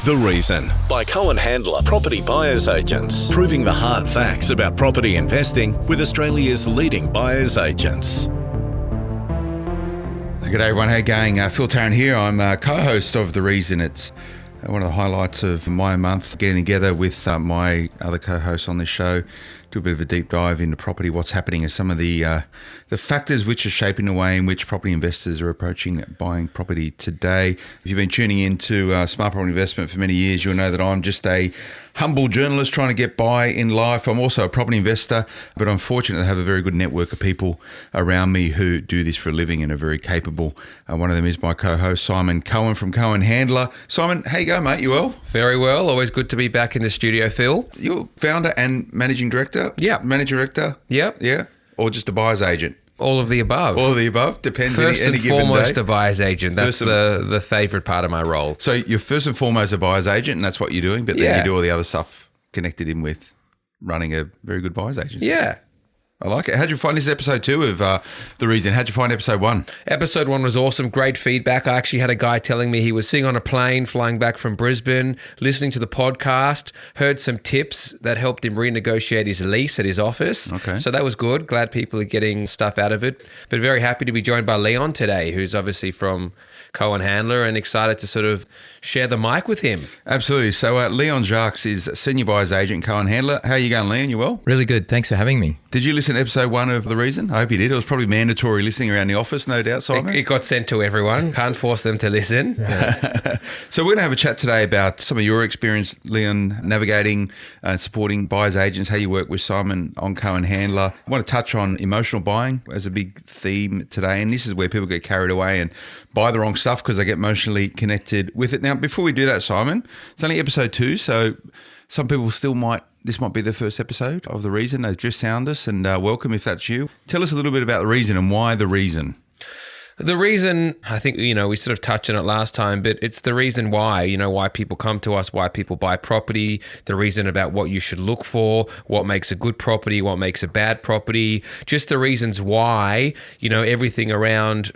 The Reason by Cohen Handler Property Buyers Agents, proving the hard facts about property investing with Australia's leading buyers agents. G'day everyone, how you going? Phil Tarrant here. I'm a co-host of The Reason. It's one of the highlights of my month, getting together with my other co-hosts on this show, do a bit of a deep dive into property, what's happening, and some of the factors which are shaping the way in which property investors are approaching buying property today. If you've been tuning into Smart Property Investment for many years, you'll know that I'm just a humble journalist trying to get by in life. I'm also a property investor, but I'm fortunate to have a very good network of people around me who do this for a living and are very capable. One of them is my co-host, Simon Cohen from Cohen Handler. Simon, how you going, mate? You well? Very well. Always good to be back in the studio, Phil. You're founder and managing director? Yeah. Managing director? Yep. Yeah. Or just a buyer's agent? All of the above. All of the above? Depends first any given day. First and foremost, a buyer's agent. That's the favourite part of my role. So you're first and foremost a buyer's agent, and that's what you're doing, but then you do all the other stuff connected in with running a very good buyer's agency. Yeah. I like it. How'd you find this episode 2 of The Reason? How'd you find episode 1? Episode 1 was awesome. Great feedback. I actually had a guy telling me he was sitting on a plane flying back from Brisbane, listening to the podcast, heard some tips that helped him renegotiate his lease at his office. Okay. So that was good. Glad people are getting stuff out of it. But very happy to be joined by Leon today, who's obviously from Cohen Handler, and excited to sort of share the mic with him. Absolutely. So Leon Jacques is Senior Buyer's Agent, Cohen Handler. How are you going, Leon? You well? Really good. Thanks for having me. Did you listen to episode 1 of The Reason? I hope you did. It was probably mandatory listening around the office, no doubt, Simon. It got sent to everyone. Can't force them to listen. So we're going to have a chat today about some of your experience, Leon, navigating and supporting buyer's agents, how you work with Simon on Cohen Handler. I want to touch on emotional buying as a big theme today, and this is where people get carried away and buy the wrong stuff because they get emotionally connected with it. Now, before we do that, Simon, it's only episode 2, so some people this might be their first episode of The Reason. They've just found us, and welcome if that's you. Tell us a little bit about The Reason and why The Reason. The reason, I think, we sort of touched on it last time, but it's the reason why, why people come to us, why people buy property, the reason about what you should look for, what makes a good property, what makes a bad property, just the reasons why, everything around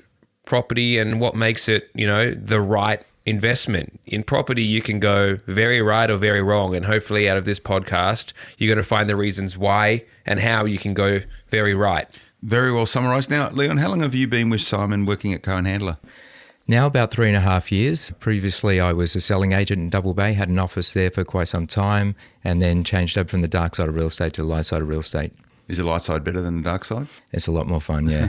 property and what makes it, the right investment. In property, you can go very right or very wrong. And hopefully out of this podcast, you're going to find the reasons why and how you can go very right. Very well summarised. Now, Leon, how long have you been with Simon working at Cohen Handler? Now about 3.5 years. Previously, I was a selling agent in Double Bay, had an office there for quite some time, and then changed over from the dark side of real estate to the light side of real estate. Is the light side better than the dark side? It's a lot more fun, yeah.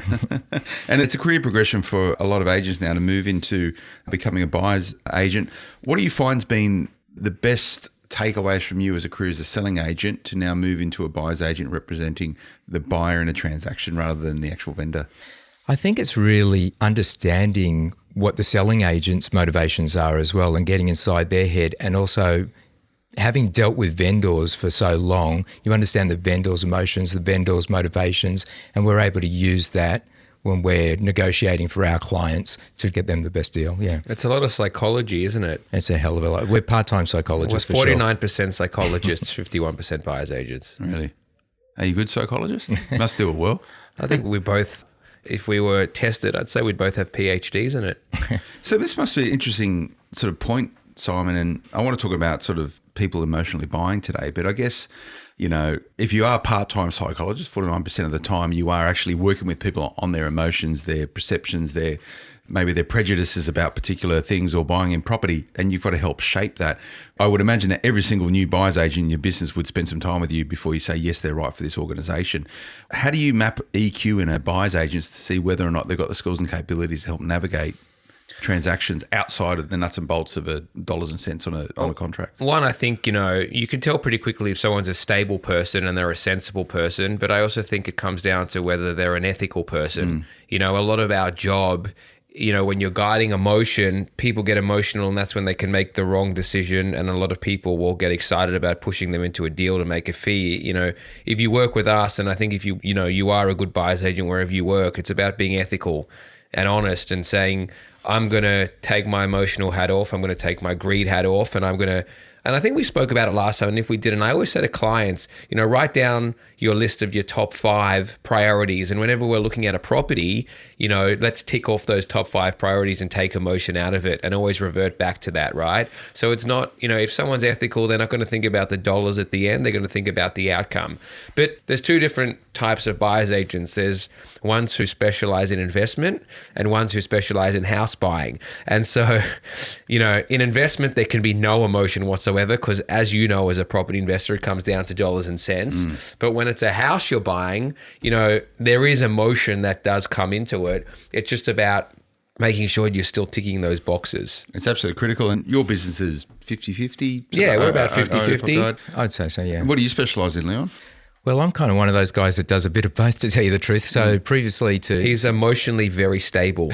And it's a career progression for a lot of agents now to move into becoming a buyer's agent. What do you find's been the best takeaways from you as a career as a selling agent to now move into a buyer's agent representing the buyer in a transaction rather than the actual vendor? I think it's really understanding what the selling agent's motivations are as well and getting inside their head, and also having dealt with vendors for so long, you understand the vendor's emotions, the vendor's motivations, and we're able to use that when we're negotiating for our clients to get them the best deal. Yeah. It's a lot of psychology, isn't it? It's a hell of a lot. We're part-time psychologists for sure. 49% psychologists, 51% buyer's agents. Really? Are you good psychologists? Must do it well. I think we both, if we were tested, I'd say we'd both have PhDs in it. So this must be an interesting sort of point, Simon, and I want to talk about sort of people emotionally buying today, but I guess, if you are a part-time psychologist, 49% of the time you are actually working with people on their emotions, their perceptions, maybe their prejudices about particular things or buying in property, and you've got to help shape that. I would imagine that every single new buyer's agent in your business would spend some time with you before you say, yes, they're right for this organisation. How do you map EQ in a buyer's agent to see whether or not they've got the skills and capabilities to help navigate transactions outside of the nuts and bolts of dollars and cents on a contract? One, I think, you can tell pretty quickly if someone's a stable person and they're a sensible person, but I also think it comes down to whether they're an ethical person. A lot of our job, when you're guiding emotion, people get emotional and that's when they can make the wrong decision, and a lot of people will get excited about pushing them into a deal to make a fee. If you work with us, and I think if you are a good buyer's agent wherever you work, it's about being ethical and honest and saying, I'm going to take my emotional hat off, I'm going to take my greed hat off, and I'm going to And I think we spoke about it last time, and if we didn't, I always say to clients, write down your list of your top 5 priorities. And whenever we're looking at a property, let's tick off those top 5 priorities and take emotion out of it and always revert back to that, right? So it's not, if someone's ethical, they're not going to think about the dollars at the end, they're going to think about the outcome. But there's 2 different types of buyer's agents. There's ones who specialize in investment and ones who specialize in house buying. And so, in investment, there can be no emotion whatsoever because, as you know, as a property investor, it comes down to dollars and cents. But when it's a house you're buying, there is emotion that does come into it. It's just about making sure you're still ticking those boxes. It's absolutely critical. And your business is 50-50? Yeah, we're about 50-50. I'd say so, yeah. What do you specialise in, Leon? Well, I'm kind of one of those guys that does a bit of both, to tell you the truth. So previously He's emotionally very stable.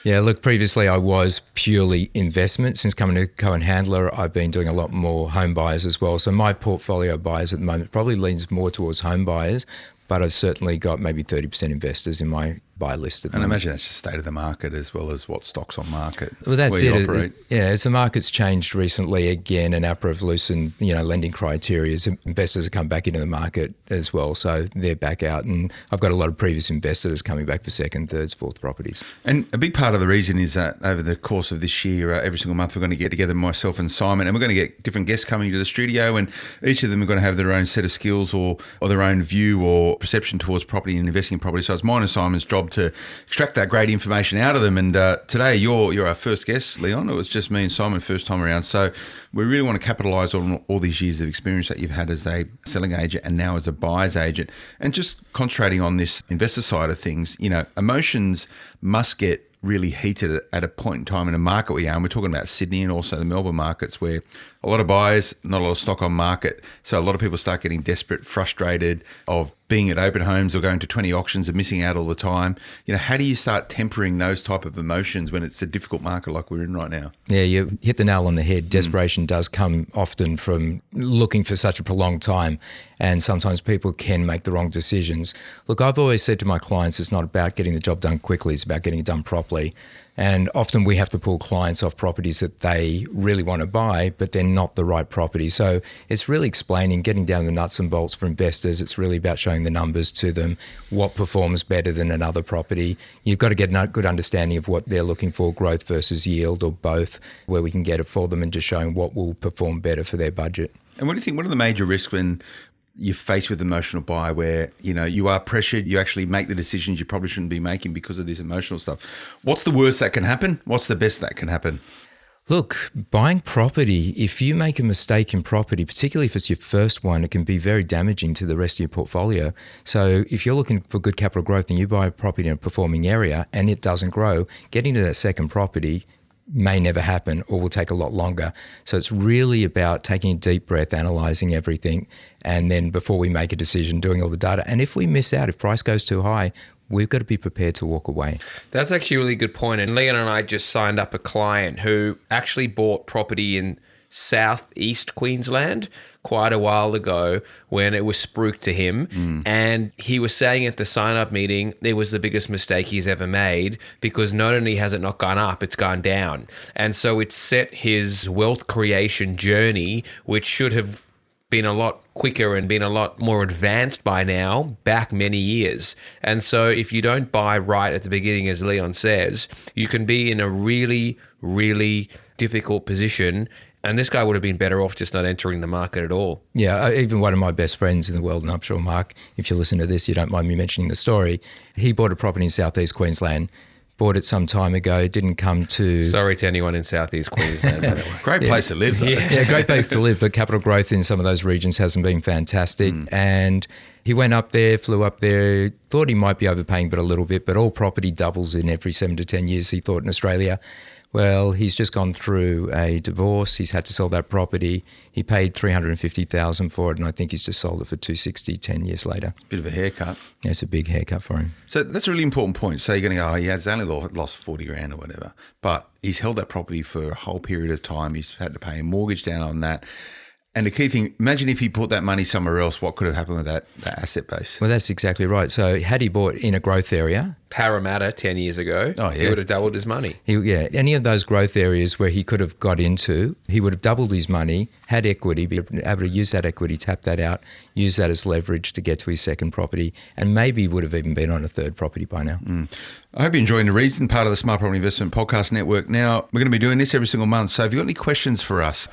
Yeah, look, previously I was purely investment. Since coming to Cohen Handler, I've been doing a lot more home buyers as well. So my portfolio of buyers at the moment probably leans more towards home buyers, but I've certainly got maybe 30% investors in my buy list at the And I moment. imagine that's the state of the market as well as what stocks on market. Well, that's where you it. operate. Yeah, as the market's changed recently again, and APRA have loosened, lending criteria, investors have come back into the market as well. So they're back out, and I've got a lot of previous investors coming back for second, thirds, fourth properties. And a big part of the reason is that over the course of this year, every single month, we're going to get together, myself and Simon, and we're going to get different guests coming to the studio, and each of them are going to have their own set of skills or their own view or perception towards property and investing in property. So it's mine and Simon's job to extract that great information out of them. And today, you're our first guest, Leon. It was just me and Simon first time around. So we really want to capitalise on all these years of experience that you've had as a selling agent and now as a buyer's agent. And just concentrating on this investor side of things, emotions must get really heated at a point in time in a market we are. And we're talking about Sydney and also the Melbourne markets where a lot of buyers, not a lot of stock on market. So a lot of people start getting desperate, frustrated of being at open homes or going to 20 auctions and missing out all the time. How do you start tempering those type of emotions when it's a difficult market like we're in right now? Yeah, you hit the nail on the head. Desperation does come often from looking for such a prolonged time, and sometimes people can make the wrong decisions. Look, I've always said to my clients, it's not about getting the job done quickly, it's about getting it done properly. And often we have to pull clients off properties that they really want to buy, but they're not the right property. So it's really explaining, getting down to the nuts and bolts for investors. It's really about showing the numbers to them, what performs better than another property. You've got to get a good understanding of what they're looking for, growth versus yield or both, where we can get it for them, and just showing what will perform better for their budget. And what do you think, what are the major risks when you're faced with emotional buy where, you are pressured, you actually make the decisions you probably shouldn't be making because of this emotional stuff? What's the worst that can happen? What's the best that can happen? Look, buying property, if you make a mistake in property, particularly if it's your first one, it can be very damaging to the rest of your portfolio. So if you're looking for good capital growth and you buy a property in a performing area and it doesn't grow, getting to that second property may never happen or will take a lot longer. So it's really about taking a deep breath, analysing everything, and then before we make a decision, doing all the data. And if we miss out, if price goes too high, we've got to be prepared to walk away. That's actually a really good point. And Leon and I just signed up a client who actually bought property in southeast Queensland quite a while ago when it was spruiked to him. And he was saying at the sign-up meeting, it was the biggest mistake he's ever made because not only has it not gone up, it's gone down. And so it set his wealth creation journey, which should have been a lot quicker and been a lot more advanced by now, back many years. And so if you don't buy right at the beginning, as Leon says, you can be in a really, really difficult position. And this guy would have been better off just not entering the market at all. Yeah, even one of my best friends in the world, and I'm sure, Mark, if you listen to this, you don't mind me mentioning the story. He bought a property in southeast Queensland, bought it some time ago, didn't come to... Sorry to anyone in southeast Queensland, by the way. Great place to live, though. Yeah, great place to live, but capital growth in some of those regions hasn't been fantastic. And he went up there, flew up there, thought he might be overpaying but a little bit, but all property doubles in every 7 to 10 years, he thought, in Australia. Well, he's just gone through a divorce. He's had to sell that property. He paid $350,000 for it, and I think he's just sold it for $260 10 years later. It's a bit of a haircut. Yeah, it's a big haircut for him. So that's a really important point. So you're going to go, he's only lost 40 grand or whatever, but he's held that property for a whole period of time. He's had to pay a mortgage down on that. And the key thing, imagine if he put that money somewhere else, what could have happened with that asset base? Well, that's exactly right. So had he bought in a growth area, Parramatta 10 years ago, Oh, yeah. he would have doubled his money. Any of those growth areas where he could have got into, he would have doubled his money, had equity, be able to use that equity, tap that out, use that as leverage to get to his second property, and maybe would have even been on a third property by now. I hope you're enjoying The Reason, part of the Smart Property Investment Podcast Network. Now, we're going to be doing this every single month. So if you've got any questions for us,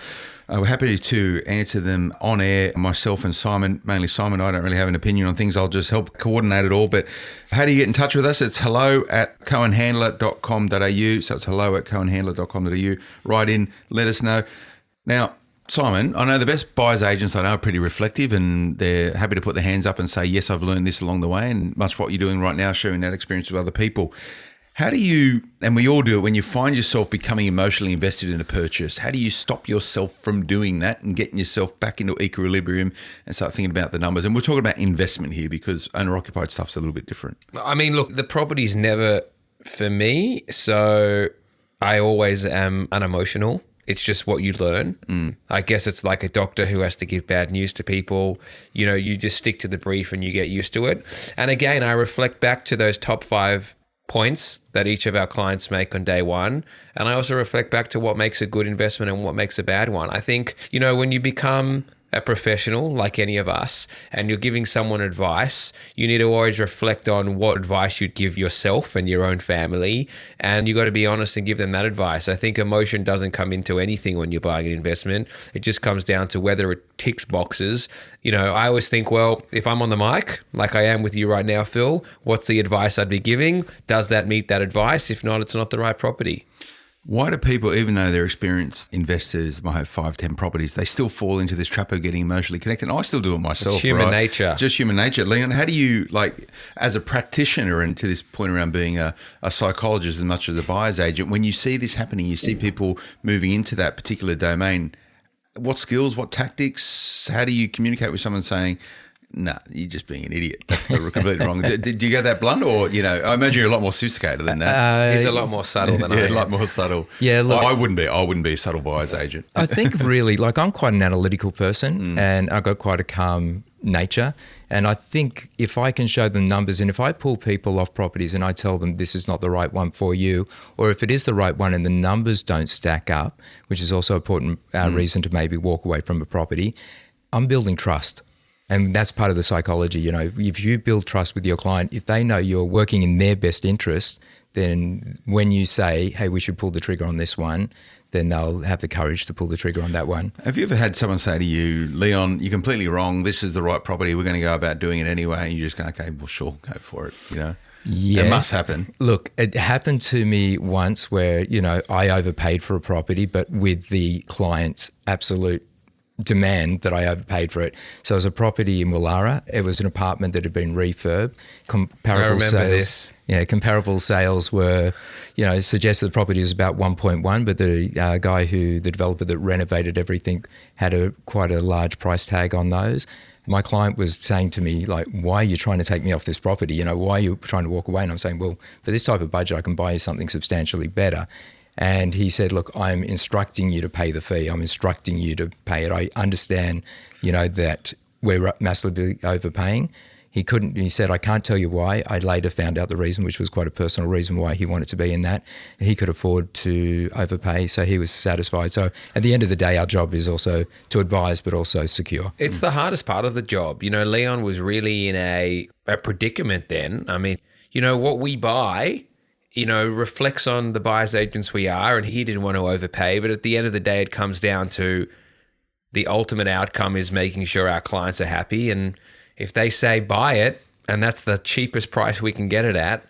we're happy to answer them on air. Myself and Simon, mainly Simon, I don't really have an opinion on things. I'll just help coordinate it all. But how do you get in touch with us? It's hello@cohenhandler.com.au. So it's hello@cohenhandler.com.au. Write in, let us know. Now, Simon, I know the best buyers agents I know are pretty reflective, and they're happy to put their hands up and say, yes, I've learned this along the way, and much what you're doing right now, sharing that experience with other people. How do you, and we all do it, when you find yourself becoming emotionally invested in a purchase, how do you stop yourself from doing that and getting yourself back into equilibrium and start thinking about the numbers? And we're talking about investment here because owner-occupied stuff's a little bit different. I mean, look, the property's never for me, so I always am unemotional. It's just what you learn. I guess it's like a doctor who has to give bad news to people. You know, you just stick to the brief and you get used to it. And again, I reflect back to those top 5 points that each of our clients make on day one. And I also reflect back to what makes a good investment and what makes a bad one. I think, you know, when you become a professional like any of us and you're giving someone advice, you need to always reflect on what advice you'd give yourself and your own family, and you got to be honest and give them that advice. I think emotion doesn't come into anything when you're buying an investment. It just comes down to whether it ticks boxes. You know, I always think, well, if I'm on the mic like I am with you right now, Phil, what's the advice I'd be giving? Does that meet that advice? If not, it's not the right property. Why do people, even though they're experienced investors, might have 5, 10 properties, they still fall into this trap of getting emotionally connected? And I still do it myself. It's human right? nature. Just human nature. Leon, how do you, like, as a practitioner and to this point around being a psychologist as much as a buyer's agent, when you see this happening, you see people moving into that particular domain, what skills, what tactics, how do you communicate with someone saying, nah, you're just being an idiot. That's completely wrong. Did you go that blunt, or, you know, I imagine you're a lot more sophisticated than that. He's a lot more subtle than I am. A lot more subtle. Yeah, look, I wouldn't be a subtle buyer's agent. I think really, like, I'm quite an analytical person and I've got quite a calm nature. And I think if I can show them numbers, and if I pull people off properties and I tell them this is not the right one for you, or if it is the right one and the numbers don't stack up, which is also an important reason to maybe walk away from a property, I'm building trust. And that's part of the psychology. You know, if you build trust with your client, if they know you're working in their best interest, then when you say, hey, we should pull the trigger on this one, then they'll have the courage to pull the trigger on that one. Have you ever had someone say to you, Leon, you're completely wrong. This is the right property. We're going to go about doing it anyway. And you just go, okay, well, sure, go for it. You know, Yeah. It must happen. Look, it happened to me once where, you know, I overpaid for a property, but with the client's absolute demand that I overpaid for it. So it was a property in Willara. It was an apartment that had been refurbed. Comparable sales. Yeah, comparable sales were, you know, suggested the property was about 1.1, but the guy the developer that renovated everything had quite a large price tag on those. My client was saying to me, like, why are you trying to take me off this property? You know, why are you trying to walk away? And I'm saying, well, for this type of budget, I can buy you something substantially better. And he said, look, I'm instructing you to pay the fee. I'm instructing you to pay it. I understand, you know, that we're massively overpaying. He said, I can't tell you why. I later found out the reason, which was quite a personal reason why he wanted to be in that. He could afford to overpay, so he was satisfied. So at the end of the day, our job is also to advise, but also secure. It's the hardest part of the job. You know, Leon was really in a predicament then. I mean, you know, what we buy, you know, reflects on the buyer's agents we are, and he didn't want to overpay. But at the end of the day, it comes down to the ultimate outcome is making sure our clients are happy. And if they say buy it, and that's the cheapest price we can get it at,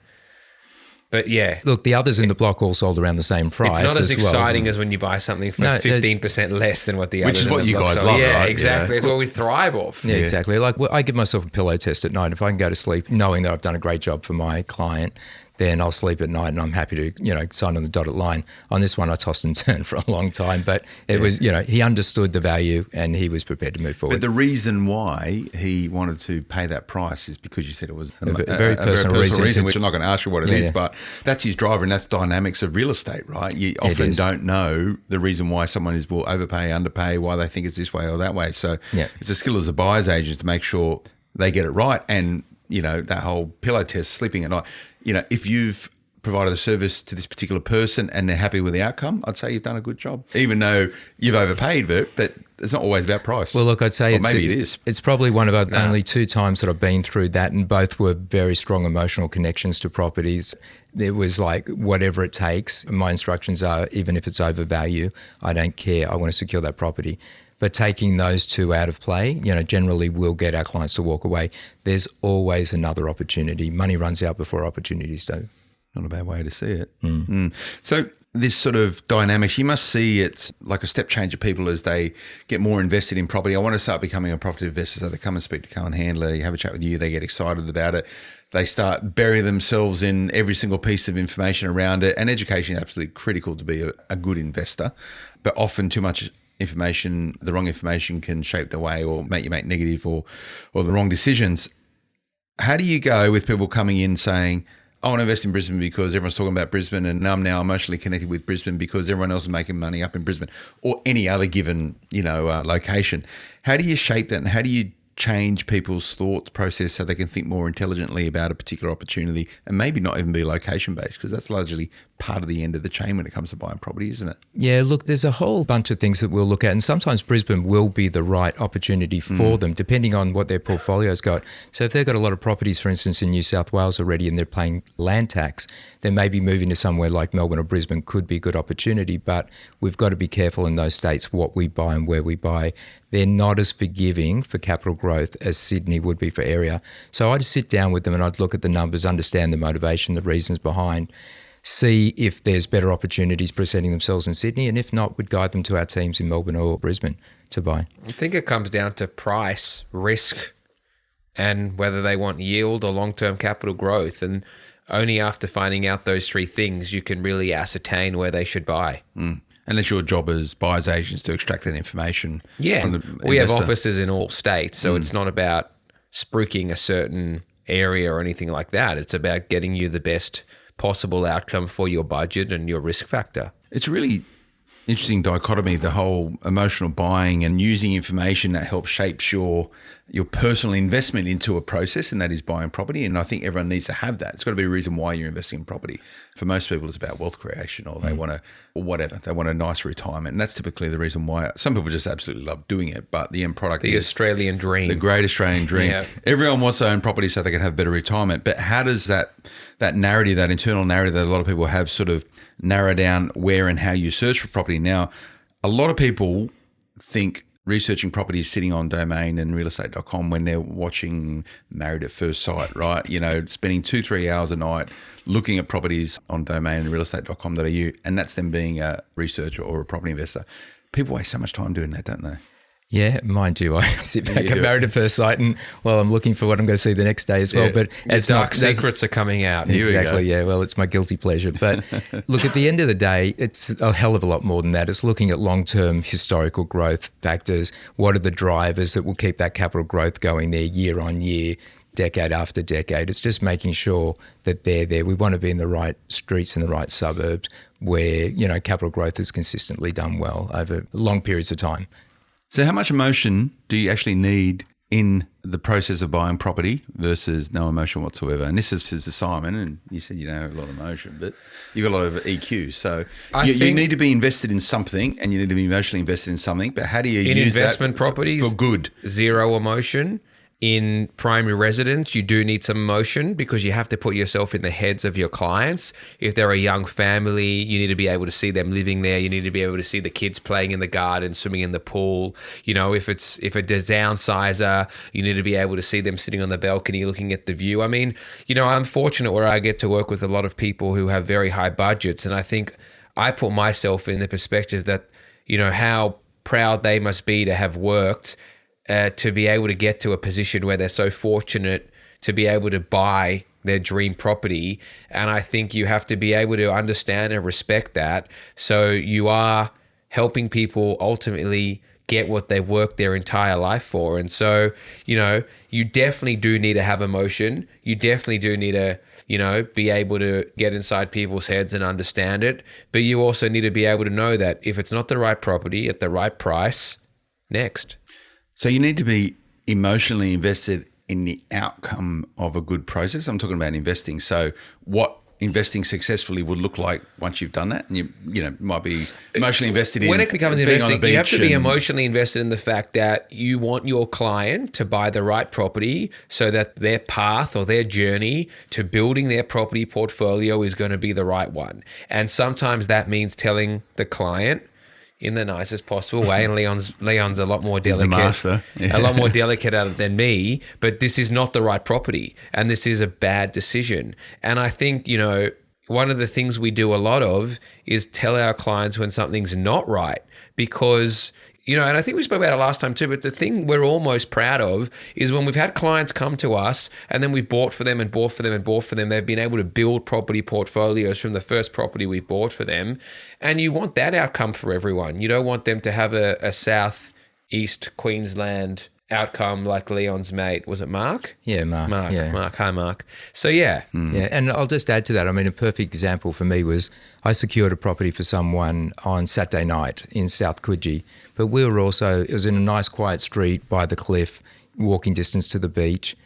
but yeah. Look, the others in the block all sold around the same price. It's not as exciting well. as when you buy something for 15% less than what the others in the block. Which is what you guys sold. love, yeah, right? exactly. Yeah. It's what we thrive off. Yeah, exactly. Like, I give myself a pillow test at night. If I can go to sleep knowing that I've done a great job for my client, then I'll sleep at night and I'm happy to, you know, sign on the dotted line. On this one, I tossed and turned for a long time, but it was, you know, he understood the value and he was prepared to move forward. But the reason why he wanted to pay that price is because you said it was a very personal reason, which I'm not going to ask you what it is, but that's his driver and that's dynamics of real estate, right? You often don't know the reason why someone will overpay, underpay, why they think it's this way or that way. So it's a skill as a buyer's agent to make sure they get it right. And that whole pillow test, sleeping at night. If you've provided a service to this particular person and they're happy with the outcome, I'd say you've done a good job, even though you've overpaid, but it's not always about price. Well, look, I'd say maybe it is. It's probably one of only 2 times that I've been through that, and both were very strong emotional connections to properties. It was like, whatever it takes. My instructions are, even if it's overvalue, I don't care. I want to secure that property. But taking those 2 out of play, generally will get our clients to walk away. There's always another opportunity. Money runs out before opportunities do. Not a bad way to see it. So this sort of dynamics, you must see it's like a step change of people as they get more invested in property. I want to start becoming a property investor. So they come and speak to Cohen Handler, you have a chat with you, they get excited about it. They start burying themselves in every single piece of information around it. And education is absolutely critical to be a good investor. But often too much information, the wrong information can shape the way or make you make negative or the wrong decisions. How do you go with people coming in saying, I want to invest in Brisbane because everyone's talking about Brisbane and I'm now emotionally connected with Brisbane because everyone else is making money up in Brisbane or any other given, location. How do you shape that and how do you change people's thoughts process so they can think more intelligently about a particular opportunity and maybe not even be location based, because that's largely part of the end of the chain when it comes to buying property, isn't it? Yeah, look, there's a whole bunch of things that we'll look at, and sometimes Brisbane will be the right opportunity for them, depending on what their portfolio's got. So if they've got a lot of properties, for instance, in New South Wales already, and they're paying land tax, then maybe moving to somewhere like Melbourne or Brisbane could be a good opportunity. But we've got to be careful in those states what we buy and where we buy. They're not as forgiving for capital growth as Sydney would be for area. So I'd sit down with them and I'd look at the numbers, understand the motivation, the reasons behind, see if there's better opportunities presenting themselves in Sydney, and if not, we'd guide them to our teams in Melbourne or Brisbane to buy. I think it comes down to price, risk, and whether they want yield or long-term capital growth. And only after finding out those 3 things, you can really ascertain where they should buy. And it's your job as buyers agents to extract that information. Yeah, from the we have investor. offices in all states, so it's not about spruiking a certain area or anything like that. It's about getting you the best possible outcome for your budget and your risk factor. It's a really interesting dichotomy, the whole emotional buying and using information that helps shapes your personal investment into a process, and that is buying property. And I think everyone needs to have that. It's got to be a reason why you're investing in property. For most people, it's about wealth creation, or they want to, or whatever. They want a nice retirement. And that's typically the reason why. Some people just absolutely love doing it, but the end product The is Australian dream. the great Australian dream. Yeah. Everyone wants to own property so they can have better retirement. But how does that narrative, that internal narrative that a lot of people have, sort of narrow down where and how you search for property? Now, a lot of people think researching property is sitting on Domain and realestate.com when they're watching Married at First Sight, right? Spending 2-3 hours a night looking at properties on Domain and realestate.com.au, and that's them being a researcher or a property investor. People waste so much time doing that, don't they? Yeah, mind you, I sit back at Married at First Sight and, I'm looking for what I'm going to see the next day as well. Yeah. But As dark secrets are coming out. Here Exactly, we go. yeah. Well, it's my guilty pleasure. But look, at the end of the day, it's a hell of a lot more than that. It's looking at long-term historical growth factors. What are the drivers that will keep that capital growth going there year on year, decade after decade? It's just making sure that they're there. We want to be in the right streets and the right suburbs where, capital growth is consistently done well over long periods of time. So how much emotion do you actually need in the process of buying property versus no emotion whatsoever? And this is to Simon, and you said you don't have a lot of emotion, but you've got a lot of EQ. So you need to be invested in something, and you need to be emotionally invested in something. But how do you use investment that properties for good? Zero emotion. In primary residence, you do need some emotion because you have to put yourself in the heads of your clients. If they're a young family, you need to be able to see them living there. You need to be able to see the kids playing in the garden, swimming in the pool. If it's a downsizer, you need to be able to see them sitting on the balcony looking at the view. I mean, I'm fortunate where I get to work with a lot of people who have very high budgets, and I think I put myself in the perspective that, how proud they must be to have worked to be able to get to a position where they're so fortunate to be able to buy their dream property. And I think you have to be able to understand and respect that. So you are helping people ultimately get what they've worked their entire life for. And so, you definitely do need to have emotion. You definitely do need to, be able to get inside people's heads and understand it. But you also need to be able to know that if it's not the right property at the right price, next. So you need to be emotionally invested in the outcome of a good process? I'm talking about investing. So what investing successfully would look like once you've done that, and you might be emotionally invested in. When it becomes being on investing, the you have to be beach emotionally invested in the fact that you want your client to buy the right property so that their path or their journey to building their property portfolio is going to be the right one. And sometimes that means telling the client in the nicest possible way, and Leon's a lot more delicate, the master. Yeah. a lot more delicate at it than me, but this is not the right property and this is a bad decision. And I think, one of the things we do a lot of is tell our clients when something's not right, because and I think we spoke about it last time too, but the thing we're all most proud of is when we've had clients come to us and then we've bought for them and bought for them and bought for them. They've been able to build property portfolios from the first property we bought for them. And you want that outcome for everyone. You don't want them to have a Southeast Queensland outcome like Leon's mate. Was it Mark? Yeah, Mark. Mark. Hi, Mark. So, yeah. Yeah, and I'll just add to that. I mean, a perfect example for me was I secured a property for someone on Saturday night in South Coogee, but we were also, it was in a nice quiet street by the cliff, walking distance to the beach.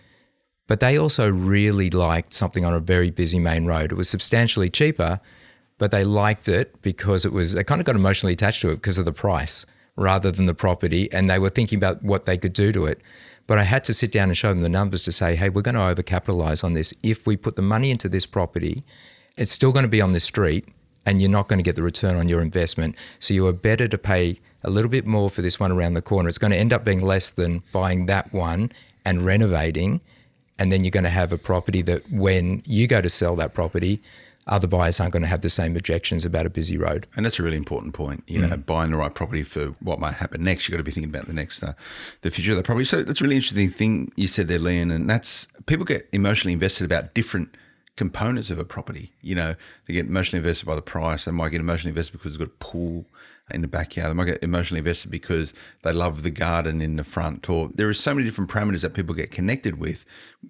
But they also really liked something on a very busy main road. It was substantially cheaper, but they liked it because they kind of got emotionally attached to it because of the price rather than the property, and they were thinking about what they could do to it. But I had to sit down and show them the numbers to say, hey, we're going to overcapitalize on this. If we put the money into this property, it's still going to be on this street and you're not going to get the return on your investment. So you are better to pay a little bit more for this one around the corner. It's going to end up being less than buying that one and renovating, and then you're going to have a property that when you go to sell that property, other buyers aren't going to have the same objections about a busy road. And that's a really important point, buying the right property for what might happen next. You've got to be thinking about the future of the property. So that's a really interesting thing you said there, Leon, and that's people get emotionally invested about different components of a property. They get emotionally invested by the price. They might get emotionally invested because it's got a pool in the backyard. They might get emotionally invested because they love the garden in the front. Or there are so many different parameters that people get connected with,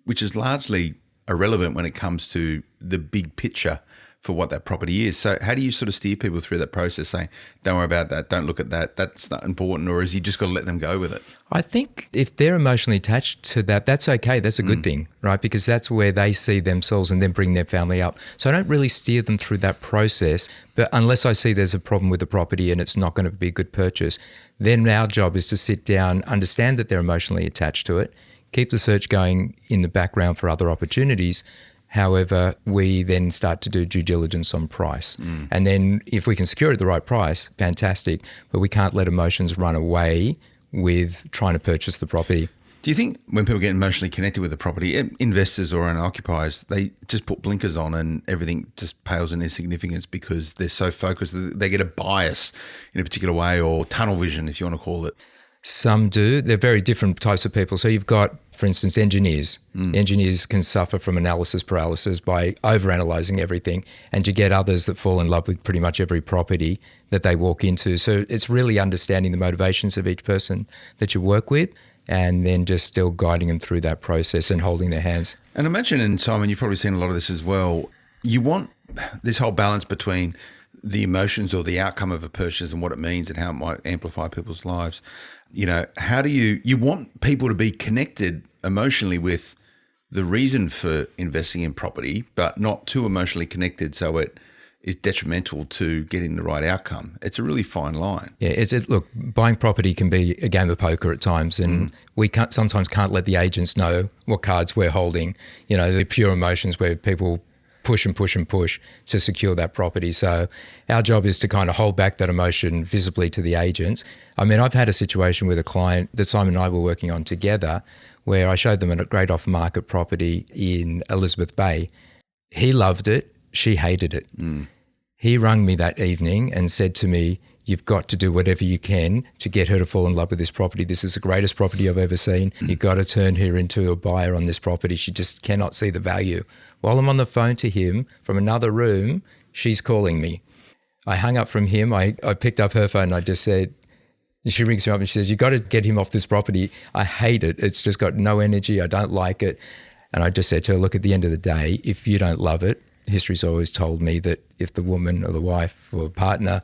which is largely irrelevant when it comes to the big picture for what that property is. So how do you sort of steer people through that process, saying, don't worry about that, don't look at that, that's not important, or is you just got to let them go with it? I think if they're emotionally attached to that, that's okay. That's a good thing, right? Because that's where they see themselves and then bring their family up. So I don't really steer them through that process, but unless I see there's a problem with the property and it's not going to be a good purchase, then our job is to sit down, understand that they're emotionally attached to it, keep the search going in the background for other opportunities. However, we then start to do due diligence on price. And then if we can secure it at the right price, fantastic, but we can't let emotions run away with trying to purchase the property. Do you think when people get emotionally connected with the property, investors or owner-occupiers, they just put blinkers on and everything just pales in their significance because they're so focused, they get a bias in a particular way, or tunnel vision, if you want to call it? Some do. They're very different types of people. So you've got, for instance, engineers. Engineers can suffer from analysis paralysis by overanalyzing everything, and you get others that fall in love with pretty much every property that they walk into. So it's really understanding the motivations of each person that you work with, and then just still guiding them through that process and holding their hands. And imagine, and Simon, you've probably seen a lot of this as well, you want this whole balance between the emotions or the outcome of a purchase and what it means and how it might amplify people's lives. How do you want people to be connected emotionally with the reason for investing in property, but not too emotionally connected so it is detrimental to getting the right outcome? It's a really fine line. Yeah, look, buying property can be a game of poker at times, and we sometimes can't let the agents know what cards we're holding. The pure emotions where people push and push and push to secure that property. So our job is to kind of hold back that emotion visibly to the agents. I mean, I've had a situation with a client that Simon and I were working on together where I showed them a great off-market property in Elizabeth Bay. He loved it. She hated it. He rang me that evening and said to me, you've got to do whatever you can to get her to fall in love with this property. This is the greatest property I've ever seen. You've got to turn her into a buyer on this property. She just cannot see the value. While I'm on the phone to him from another room, she's calling me. I hung up from him. I picked up her phone and I just said, she rings me up and she says, you got to get him off this property. I hate it. It's just got no energy. I don't like it. And I just said to her, look, at the end of the day, if you don't love it, history's always told me that if the woman or the wife or partner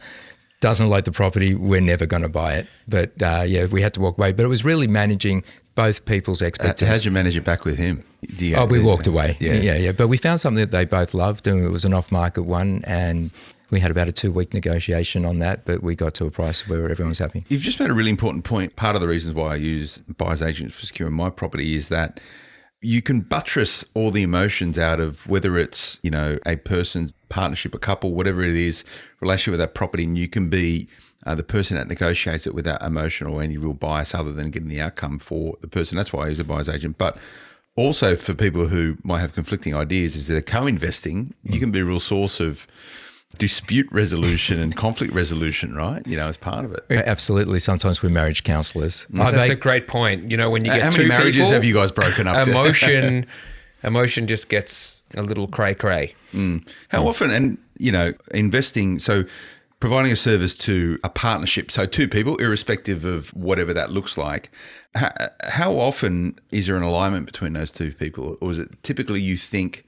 doesn't like the property, we're never going to buy it. But we had to walk away. But it was really managing both people's expectations. How'd you manage it back with him? We walked away. Yeah. Yeah. But we found something that they both loved, and it was an off-market one, and we had about a 2-week negotiation on that, but we got to a price where everyone was happy. You've just made a really important point. Part of the reasons why I use buyer's agents for securing my property is that you can buttress all the emotions out of whether it's, a person's partnership, a couple, whatever it is, relationship with that property, and you can be the person that negotiates it without emotion or any real bias other than getting the outcome for the person. That's why I use a buyer's agent. But also for people who might have conflicting ideas, is that co-investing, you can be a real source of dispute resolution and conflict resolution, right? As part of it. Absolutely. Sometimes we're marriage counsellors. That's a great point. When you get how many marriages have you guys broken up? Emotion just gets a little cray-cray. How often, and investing, so providing a service to a partnership, so two people, irrespective of whatever that looks like, how often is there an alignment between those two people? Or is it typically you think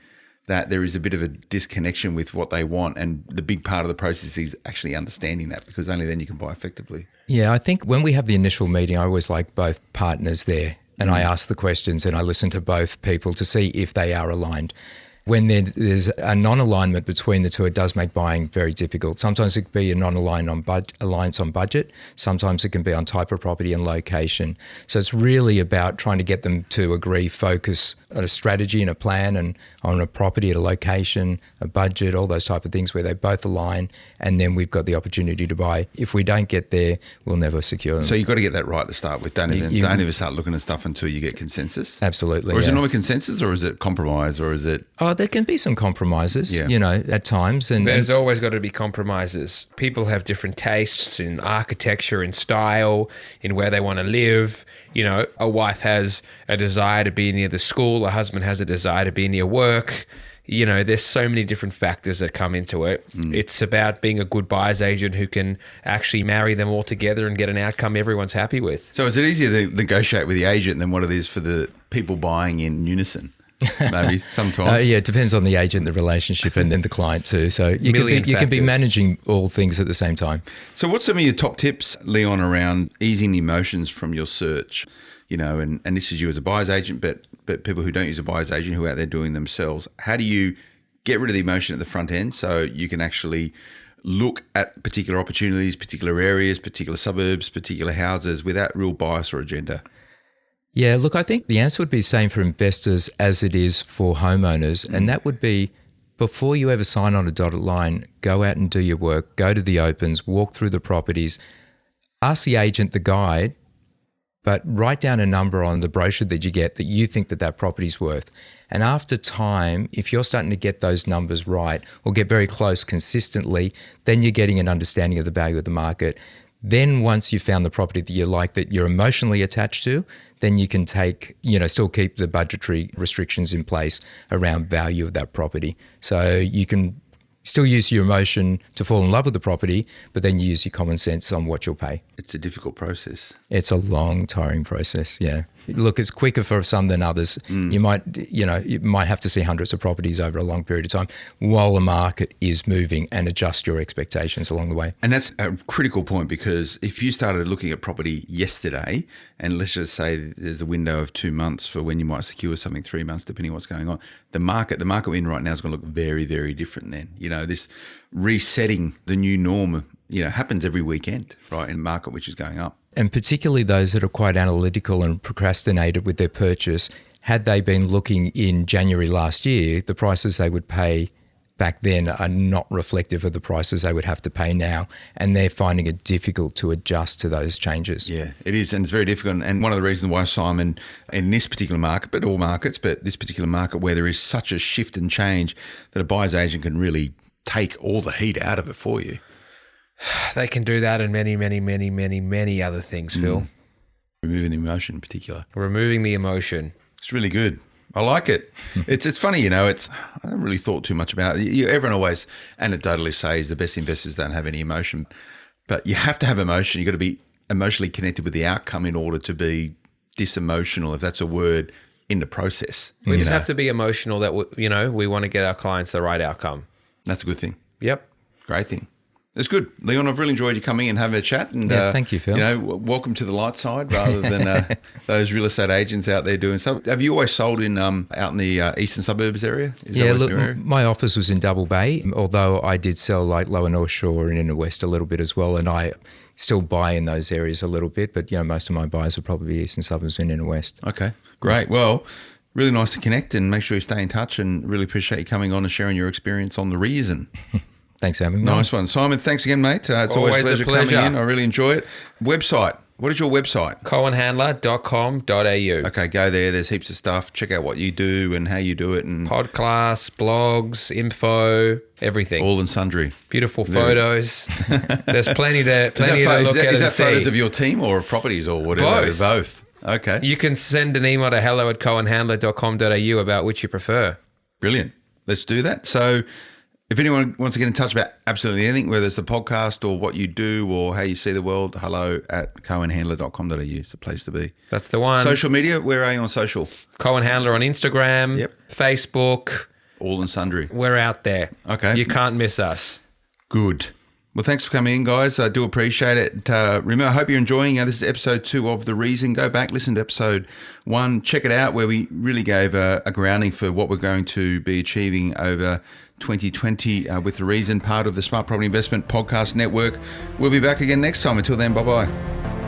that there is a bit of a disconnection with what they want, and the big part of the process is actually understanding that, because only then you can buy effectively? Yeah, I think when we have the initial meeting, I always like both partners there, and I ask the questions and I listen to both people to see if they are aligned. When there's a non-alignment between the two, it does make buying very difficult. Sometimes it can be a non-alliance on budget. Sometimes it can be on type of property and location. So it's really about trying to get them to agree, focus on a strategy and a plan, and on a property, at a location, a budget, all those type of things where they both align, and then we've got the opportunity to buy. If we don't get there, we'll never secure them. So you've got to get that right to start with. Don't even start looking at stuff until you get consensus. Absolutely. Or is it not a consensus, or is it compromise, or is it? There can be some compromises, at times. And there's always got to be compromises. People have different tastes in architecture, in style, in where they want to live. A wife has a desire to be near the school. A husband has a desire to be near work. There's so many different factors that come into it. It's about being a good buyer's agent who can actually marry them all together and get an outcome everyone's happy with. So is it easier to negotiate with the agent than what it is for the people buying in unison? Maybe sometimes. It depends on the agent, the relationship, and then the client too. So you can be managing all things at the same time. So what's some of your top tips, Leon, around easing emotions from your search? And this is you as a buyer's agent, but people who don't use a buyer's agent who are out there doing themselves. How do you get rid of the emotion at the front end so you can actually look at particular opportunities, particular areas, particular suburbs, particular houses without real bias or agenda? Yeah, look, I think the answer would be the same for investors as it is for homeowners. And that would be, before you ever sign on a dotted line, go out and do your work, go to the opens, walk through the properties, ask the agent, the guide, but write down a number on the brochure that you get that you think that property's worth. And after time, if you're starting to get those numbers right or get very close consistently, then you're getting an understanding of the value of the market. Then once you've found the property that you like, that you're emotionally attached to, then you can still keep the budgetary restrictions in place around value of that property. So you can still use your emotion to fall in love with the property, but then you use your common sense on what you'll pay. It's a difficult process. It's a long, tiring process, yeah. Look, it's quicker for some than others. You might have to see hundreds of properties over a long period of time while the market is moving, and adjust your expectations along the way. And that's a critical point, because if you started looking at property yesterday, and let's just say there's a window of 2 months for when you might secure something, 3 months, depending on what's going on, the market we're in right now is going to look very, very different then. This resetting the new norm, happens every weekend, right, in a market which is going up. And particularly those that are quite analytical and procrastinated with their purchase, had they been looking in January last year, the prices they would pay back then are not reflective of the prices they would have to pay now, and they're finding it difficult to adjust to those changes. Yeah, it is, and it's very difficult. And one of the reasons why, Simon, in this particular market, but all markets, but this particular market where there is such a shift and change, that a buyer's agent can really take all the heat out of it for you. They can do that and many, many, many, many, many other things, Phil. Removing the emotion in particular. Removing the emotion. It's really good. I like it. It's funny, I haven't really thought too much about it. Everyone always anecdotally says the best investors don't have any emotion, but you have to have emotion. You've got to be emotionally connected with the outcome in order to be disemotional, if that's a word, in the process. We just have to be emotional that, we want to get our clients the right outcome. That's a good thing. Yep. Great thing. It's good. Leon, I've really enjoyed you coming and having a chat. And thank you, Phil. Welcome to the light side rather than those real estate agents out there doing stuff. Have you always sold in out in the eastern suburbs area? My office was in Double Bay, although I did sell like Lower North Shore and Inner West a little bit as well, and I still buy in those areas a little bit, but most of my buyers would probably be eastern suburbs and Inner West. Okay, great. Well, really nice to connect, and make sure you stay in touch, and really appreciate you coming on and sharing your experience on The Reason. Thanks for having me. Nice one. Simon, thanks again, mate. It's always a pleasure coming in. I really enjoy it. Website. What is your website? cohenhandler.com.au. Okay, go there. There's heaps of stuff. Check out what you do and how you do it. And podcasts, blogs, info, everything. All and sundry. Beautiful photos. There's plenty to look at. Is that photos of your team or of properties or whatever? Both. Okay. You can send an email to hello@cohenhandler.com.au about which you prefer. Brilliant. Let's do that. So if anyone wants to get in touch about absolutely anything, whether it's the podcast or what you do or how you see the world, hello@cohenhandler.com.au is the place to be. That's the one. Social media, where are you on social? Cohen Handler on Instagram, Facebook. All and sundry. We're out there. Okay. You can't miss us. Good. Well, thanks for coming in, guys. I do appreciate it. Remember, I hope you're enjoying this is episode 2 of The Reason. Go back, listen to episode 1. Check it out, where we really gave a grounding for what we're going to be achieving over 2020 with The Reason, part of the Smart Property Investment Podcast Network. We'll be back again next time. Until then, bye-bye.